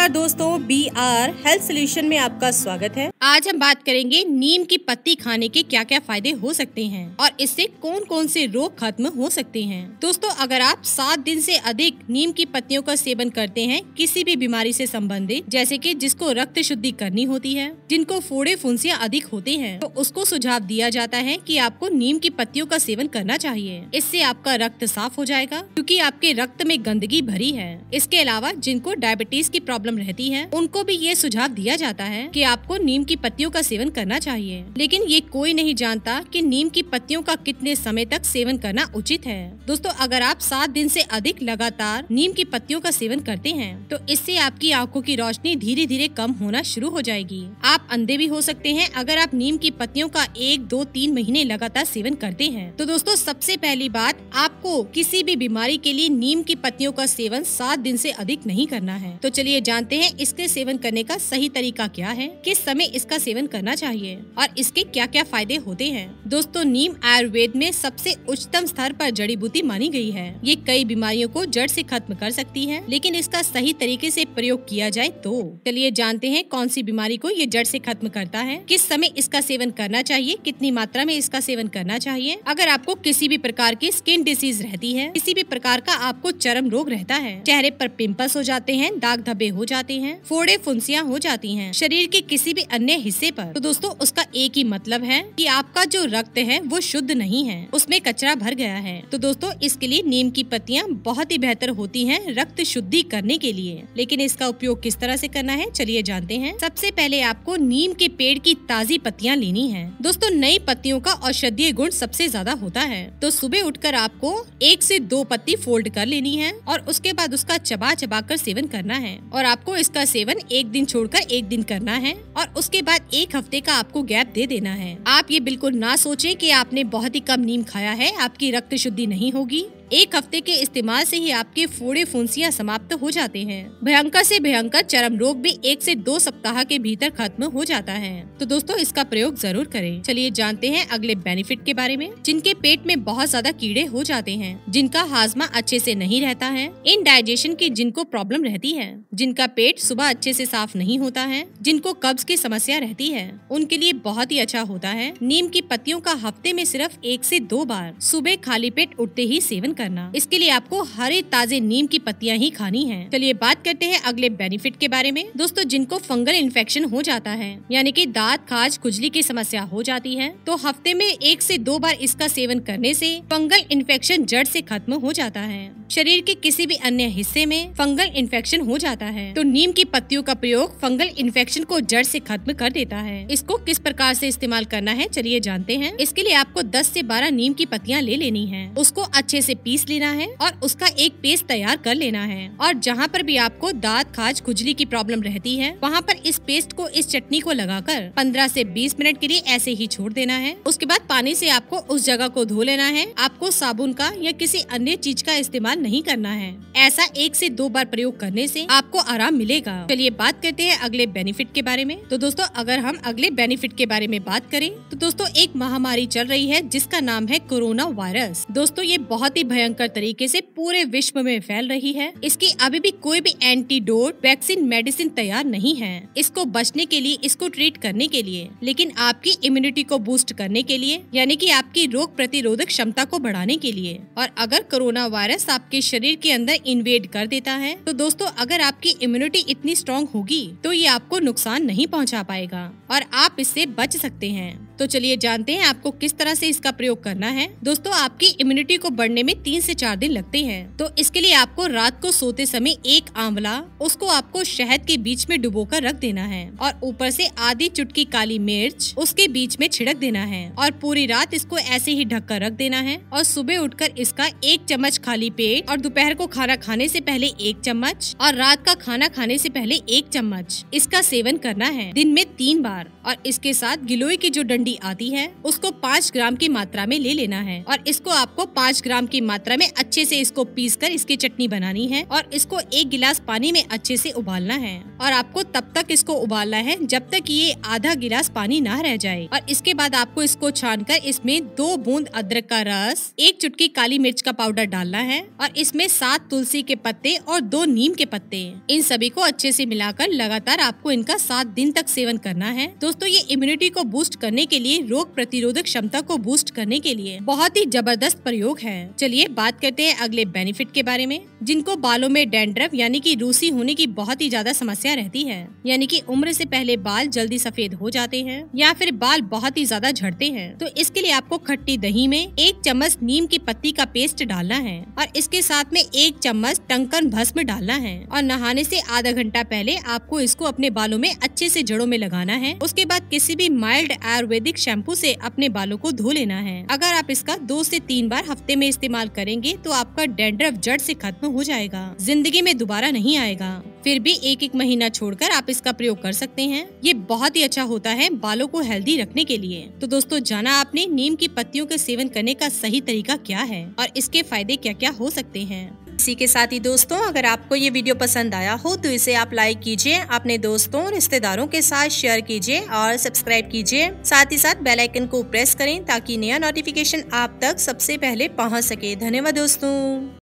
नमस्कार दोस्तों, BR health solution में आपका स्वागत है। आज हम बात करेंगे नीम की पत्ती खाने के क्या क्या फायदे हो सकते हैं और इससे कौन कौन से रोग खत्म हो सकते हैं। दोस्तों, अगर आप 7 दिन से अधिक नीम की पत्तियों का सेवन करते हैं किसी भी बीमारी से संबंधित, जैसे कि जिसको रक्त शुद्धि करनी होती है, जिनको फोड़े फुंसियाँ अधिक होते हैं, तो उसको सुझाव दिया जाता है कि आपको नीम की पत्तियों का सेवन करना चाहिए। इससे आपका रक्त साफ हो जाएगा क्योंकि आपके रक्त में गंदगी भरी है। इसके अलावा जिनको डायबिटीज की प्रॉब्लम रहती है उनको भी ये सुझाव दिया जाता है कि आपको नीम की पत्तियों का सेवन करना चाहिए। लेकिन ये कोई नहीं जानता कि नीम की पत्तियों का कितने समय तक सेवन करना उचित है। दोस्तों, अगर आप 7 दिन से अधिक लगातार नीम की पत्तियों का सेवन करते हैं तो इससे आपकी आंखों की रोशनी धीरे धीरे कम होना शुरू हो जाएगी। आप अंधे भी हो सकते हैं अगर आप नीम की पत्तियों का 1, 2, 3 महीने लगातार सेवन करते हैं। तो दोस्तों, सबसे पहली बात, आपको किसी भी बीमारी के लिए नीम की पत्तियों का सेवन 7 दिन से अधिक नहीं करना है। तो चलिए जानते हैं इसके सेवन करने का सही तरीका क्या है, किस समय इसका सेवन करना चाहिए और इसके क्या क्या फायदे होते हैं। दोस्तों, नीम आयुर्वेद में सबसे उच्चतम स्तर पर जड़ी बूटी मानी गई है। ये कई बीमारियों को जड़ से खत्म कर सकती है, लेकिन इसका सही तरीके से प्रयोग किया जाए तो। चलिए जानते हैं कौन सी बीमारी को ये जड़ से खत्म करता है, किस समय इसका सेवन करना चाहिए, कितनी मात्रा में इसका सेवन करना चाहिए। अगर आपको किसी भी प्रकार की स्किन डिसीज रहती है, किसी भी प्रकार का आपको चर्म रोग रहता है, चेहरे पर पिंपल्स हो जाते हैं, दाग धब्बे हो जाते हैं, फोड़े फुंसियाँ हो जाती हैं, शरीर के किसी भी अन्य हिस्से पर, तो दोस्तों उसका एक ही मतलब है कि आपका जो रक्त है वो शुद्ध नहीं है, उसमें कचरा भर गया है। तो दोस्तों, इसके लिए नीम की पत्तियाँ बहुत ही बेहतर होती हैं रक्त शुद्धि करने के लिए। लेकिन इसका उपयोग किस तरह से करना है, चलिए जानते हैं। सबसे पहले आपको नीम के पेड़ की ताजी पत्तियाँ लेनी है। दोस्तों, नई पत्तियों का औषधीय गुण सबसे ज्यादा होता है, तो सुबह उठकर आपको 1 से 2 पत्ती फोल्ड कर लेनी है और उसके बाद उसका चबा चबा कर सेवन करना है। और आपको इसका सेवन 1 दिन छोड़कर 1 दिन करना है और उसके बाद 1 हफ्ते का आपको गैप दे देना है। आप ये बिल्कुल ना सोचें कि आपने बहुत ही कम नीम खाया है, आपकी रक्त शुद्धि नहीं होगी। 1 हफ्ते के इस्तेमाल से ही आपके फोड़े फुंसियाँ समाप्त हो जाते हैं। भयंकर से भयंकर चर्म रोग भी 1 से 2 सप्ताह के भीतर खत्म हो जाता है। तो दोस्तों, इसका प्रयोग जरूर करें। चलिए जानते हैं अगले बेनिफिट के बारे में। जिनके पेट में बहुत ज्यादा कीड़े हो जाते हैं, जिनका हाजमा अच्छे से नहीं रहता है, इनडाइजेशन की जिनको प्रॉब्लम रहती है, जिनका पेट सुबह अच्छे से साफ नहीं होता है, जिनको कब्ज की समस्या रहती है, उनके लिए बहुत ही अच्छा होता है नीम की पत्तियों का हफ्ते में सिर्फ 1 से 2 बार सुबह खाली पेट उठते ही सेवन करना। इसके लिए आपको हरे ताजे नीम की पत्तियां ही खानी हैं। चलिए बात करते हैं अगले बेनिफिट के बारे में। दोस्तों, जिनको फंगल इन्फेक्शन हो जाता है, यानी कि दांत खाज खुजली की समस्या हो जाती है, तो हफ्ते में 1 से 2 बार इसका सेवन करने से फंगल इन्फेक्शन जड़ से खत्म हो जाता है। शरीर के किसी भी अन्य हिस्से में फंगल इन्फेक्शन हो जाता है तो नीम की पत्तियों का प्रयोग फंगल इन्फेक्शन को जड़ से खत्म कर देता है। इसको किस प्रकार से इस्तेमाल करना है, चलिए जानते हैं। इसके लिए आपको 10 से 12 नीम की पत्तियां ले लेनी है, उसको अच्छे से पीस लेना है और उसका एक पेस्ट तैयार कर लेना है। और जहाँ पर भी आपको दांत खाज खुजली की प्रॉब्लम रहती है, वहाँ पर इस पेस्ट को, इस चटनी को लगाकर 15 से 20 मिनट के लिए ऐसे ही छोड़ देना है। उसके बाद पानी से आपको उस जगह को धो लेना है। आपको साबुन का या किसी अन्य चीज का इस्तेमाल नहीं करना है। ऐसा 1 से 2 बार प्रयोग करने से आपको आराम मिलेगा। चलिए बात करते हैं अगले बेनिफिट के बारे में। तो दोस्तों, अगर हम अगले बेनिफिट के बारे में बात करें तो दोस्तों, एक महामारी चल रही है जिसका नाम है कोरोना वायरस। दोस्तों, ये बहुत ही भयंकर तरीके से पूरे विश्व में फैल रही है। इसकी अभी भी कोई भी एंटीडोट, वैक्सीन, मेडिसिन तैयार नहीं है इसको बचने के लिए, इसको ट्रीट करने के लिए। लेकिन आपकी इम्यूनिटी को बूस्ट करने के लिए, यानी कि आपकी रोग प्रतिरोधक क्षमता को बढ़ाने के लिए। और अगर कोरोना वायरस आपके शरीर के अंदर इन्वेड कर देता है तो दोस्तों, अगर आपकी इम्यूनिटी इतनी स्ट्रॉन्ग होगी तो ये आपको नुकसान नहीं पहुंचा पाएगा और आप इससे बच सकते हैं। तो चलिए जानते हैं आपको किस तरह से इसका प्रयोग करना है। दोस्तों, आपकी इम्यूनिटी को बढ़ने में 3 से 4 दिन लगते हैं। तो इसके लिए आपको रात को सोते समय 1 आंवला, उसको आपको शहद के बीच में डुबोकर रख देना है और ऊपर से आधी चुटकी काली मिर्च उसके बीच में छिड़क देना है और पूरी रात इसको ऐसे ही ढक कर रख देना है। और सुबह उठकर इसका 1 चम्मच खाली पेट और दोपहर को खाना खाने से पहले 1 चम्मच और रात का खाना खाने से पहले 1 चम्मच इसका सेवन करना है दिन में 3 बार। अनुसार। और इसके साथ गिलोय की जो डंडी आती है उसको 5 ग्राम की मात्रा में ले लेना है और इसको आपको 5 ग्राम की मात्रा में अच्छे से इसको पीसकर इसकी चटनी बनानी है और इसको 1 गिलास पानी में अच्छे से उबालना है। और आपको तब तक इसको उबालना है जब तक ये आधा गिलास पानी ना रह जाए। और इसके बाद आपको इसको छानकर इसमें 2 बूंद अदरक का रस, 1 चुटकी काली मिर्च का पाउडर डालना है और इसमें 7 तुलसी के पत्ते और 2 नीम के पत्ते, इन सभी को अच्छे से मिलाकर लगातार आपको इनका 7 दिन तक सेवन करना है। दोस्तों ये इम्यूनिटी को बूस्ट करने के लिए, रोग प्रतिरोधक क्षमता को बूस्ट करने के लिए बहुत ही जबरदस्त प्रयोग है। चलिए बात करते हैं अगले बेनिफिट के बारे में। जिनको बालों में डैंड्रफ यानी कि रूसी होने की बहुत ही ज्यादा समस्या रहती है, यानी कि उम्र से पहले बाल जल्दी सफेद हो जाते हैं या फिर बाल बहुत ही ज्यादा झड़ते हैं, तो इसके लिए आपको खट्टी दही में 1 चम्मच नीम की पत्ती का पेस्ट डालना है और इसके साथ में 1 चम्मच टंकन भस्म डालना है और नहाने से आधा घंटा पहले आपको इसको अपने बालों में अच्छे से जड़ों में लगाना है। उसके बाद किसी भी माइल्ड आयुर्वेदिक शैम्पू से अपने बालों को धो लेना है। अगर आप इसका 2 से 3 बार हफ्ते में इस्तेमाल करेंगे तो आपका डैंड्रफ जड़ से खत्म हो जाएगा, जिंदगी में दोबारा नहीं आएगा। फिर भी 1-1 महीना छोड़कर आप इसका प्रयोग कर सकते हैं। ये बहुत ही अच्छा होता है बालों को हेल्दी रखने के लिए। तो दोस्तों जाना आपने नीम की पत्तियों के सेवन करने का सही तरीका क्या है और इसके फायदे क्या क्या हो सकते हैं। इसी के साथ ही दोस्तों अगर आपको ये वीडियो पसंद आया हो तो इसे आप लाइक कीजिए, अपने दोस्तों और रिश्तेदारों के साथ शेयर कीजिए और सब्सक्राइब कीजिए। साथ ही साथ बेल आइकन को प्रेस करें ताकि नया नोटिफिकेशन आप तक सबसे पहले पहुंच सके। धन्यवाद दोस्तों।